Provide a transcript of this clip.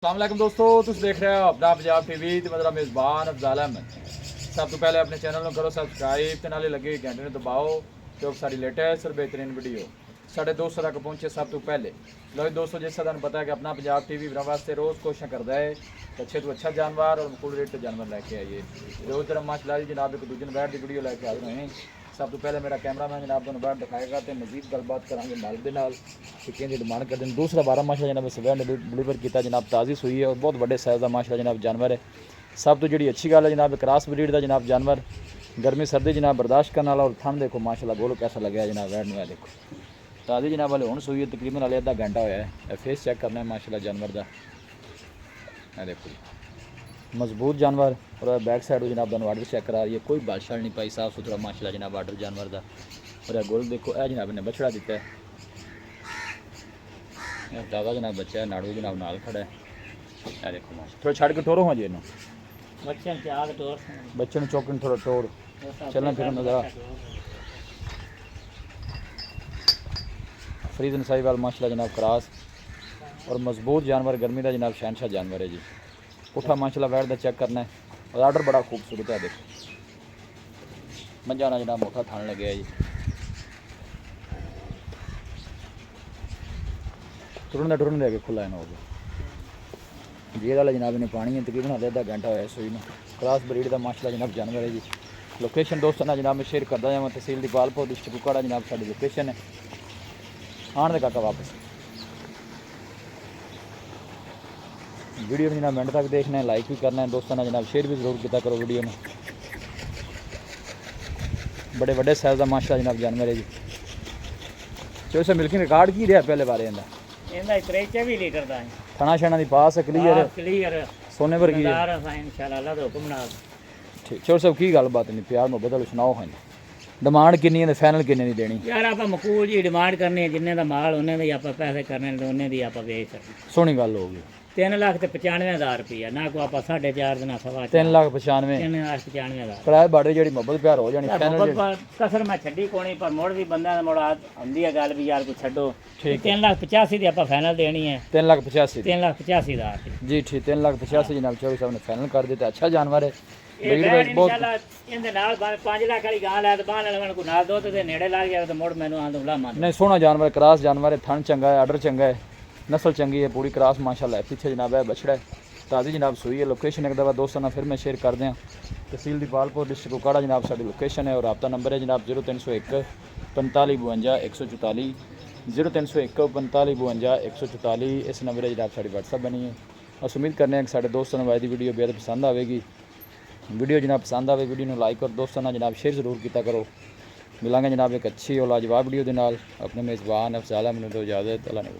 अस्सलाम दोस्तों, तुम देख रहे हो अपना पंजाब टीवी ते मेरा मेज़बान अफजाल अहमद। सब तो पहले अपने चैनल को करो सबसक्राइब ते नाले लगे घंटे ने दबाओ जो साड़ी लेटेस्ट और बेहतरीन वीडियो साढ़े दोस्तों तक पहुँचे सब तो पहले। लो दोस्तों, जैसा तुम पता है कि अपना पंजाब टीवी मेरे वास्ते रोज़ कोशिश करता है अच्छे तो अच्छा जानवर और मुकुल रेट जानवर लैके आइए। रोज़ तरह माशाल्लाह जनाब एक दूजे बैठ की वीडियो लैके आ रहे हैं। सब तो पहले मेरा कैमरामैन जनाब तुम बैठ दिखाएगा तो मजीद गलबात करेंगे मालिक के नाल कि डिमांड करते हैं। दूसरा 12 माशा जनाब सवेर ने डिलीवर किया जनाब ताज़ी सूई है और बहुत बड़े साइज़ का माशा जनाब जानवर है। सब तो जी अच्छी गल है जनाब क्रॉस ब्रीड का जनाब जानवर गर्मी सर्दी जनाब बर्दाश्त करने वाला और ठंड देखो माशाल्लाह गोलो कैसा लगे जनाब वैड में देखो ताज़ी जनाब वाले हूँ सूई है तकरीबन वाले आधा घंटा होया है। फेस चेक करना है माशाल्लाह जानवर का देखो मजबूत जानवर और बैक साइड जनाब का आर्डर चेक करा रही है कोई बादशाह नहीं पाई साफ सुथरा माशाल्लाह जनाब आर्डर जानवर का। और गोल देखो यह जनाब ने बछड़ा दिता है ताज़ा जनाब बच्चा है नाड़ू जनाब नाल खड़ा है। यह देखो माशा थोड़ा छड़ के टोरो हाँ जी इन्हों बच्चे ने चौकन थोड़ा टोर चलना फिर नजर फरीद नसाई वाल माशाल्लाह जनाब क्रॉस और मजबूत जानवर गर्मी का जनाब शहनशाह जानवर है जी। पुठा माशाल्लाह वैट का चेक करना है और आर्डर बड़ा खूबसूरत है देखो मंजाना जनाब मोटा थान लगे है जी। टुरन दे खुला है ना हो गया जेल वाला जनाब ने पानी है तकरीबन आधा घंटा होया सूई में क्रॉस ब्रीड का माशाल्लाह जनाब जानवर है जी। लोकेशन दोस्तों ना जनाब मैं शेयर करता जावा तहसील दीपालपुर डिस्ट्रिक्ट कुपवाड़ा जनाब साड़ी लोकेशन है आने दे काका वापस वीडियो में जनाब मिनट तक देखना है लाइक भी करना है दोस्तों ना जनाब शेयर भी जरूर किया करो वीडियो में। बड़े बड़े साइज का माशा जनाब जानवर है जी। चौसे मिल्किंग रिकॉर्ड की रहा पहले बारे थना शना की पास क्लीयर सोने वर्गी ठीक चोर साहब की गलबात नहीं प्यार मोहब्बत वाली सुनाओ हाँ डिमांड किन्नी है फाइनल किन्ने दी देनी यार आप मकूल जी डिमांड करनी जिन्ने दा माल उन्ने दी आप पैसे करने उन्ने दी आप बेच सकते। सोहनी गल होगी 3,95,000 रुपया ना को आप 4.5 ना 3,95,000 3,95,000 किराए बाड़े जी मोहब्बत प्यार हो जानी कसर मैं छड्डी कोनी पर मोड़ भी बंदा मोड़ आंदी है गल भी यार को छड्डो 3,85,000 दी आप फाइनल देनी है 3,85,000 जी ठीक 3,85,000 जनाब चौधरी साहब ने फाइनल कर दिया। अच्छा जानवर है बहुत 5 लाख वाली गां लै बाहर वाले को नाल दो ते नेड़े लग गया तो मोड़ मैनू आंदो ला मान नहीं सोहना जानवर क्रॉस जानवर है थन चंगा है आर्डर चंगा है नस्ल चंगी है पूरी क्रॉस माशाल्लाह है। पीछे जनाब है बछड़ा है ताज़ी जनाब सूई है। लोकेशन एक दफ़ा दोस्तों ना फिर मैं शेयर कर दें तहसील दीपालपुर डिस्ट्रिक्ट कुपवाड़ा जनाब साड़ी लोकेशन है और रब्ता नंबर है जनाब 0301 45 52 144 0301 45 52 144 इस नंबर है जनाब साड़ी व्हाट्सअप बनी है। और उम्मीद करने हैं कि साढ़े दोस्तों ने वायदी वीडियो बेहद पसंद आएगी। वीडियो जनाब पसंद आए वीडियो में लाइक और दोस्तों ना जनाब शेयर जरूर किया करो। मिलेंगे जनाब एक अच्छी और लाजवाब वीडियो के नाल अपने मेज़बान अफजाल अहमद को इजाज़त अल्लाह ने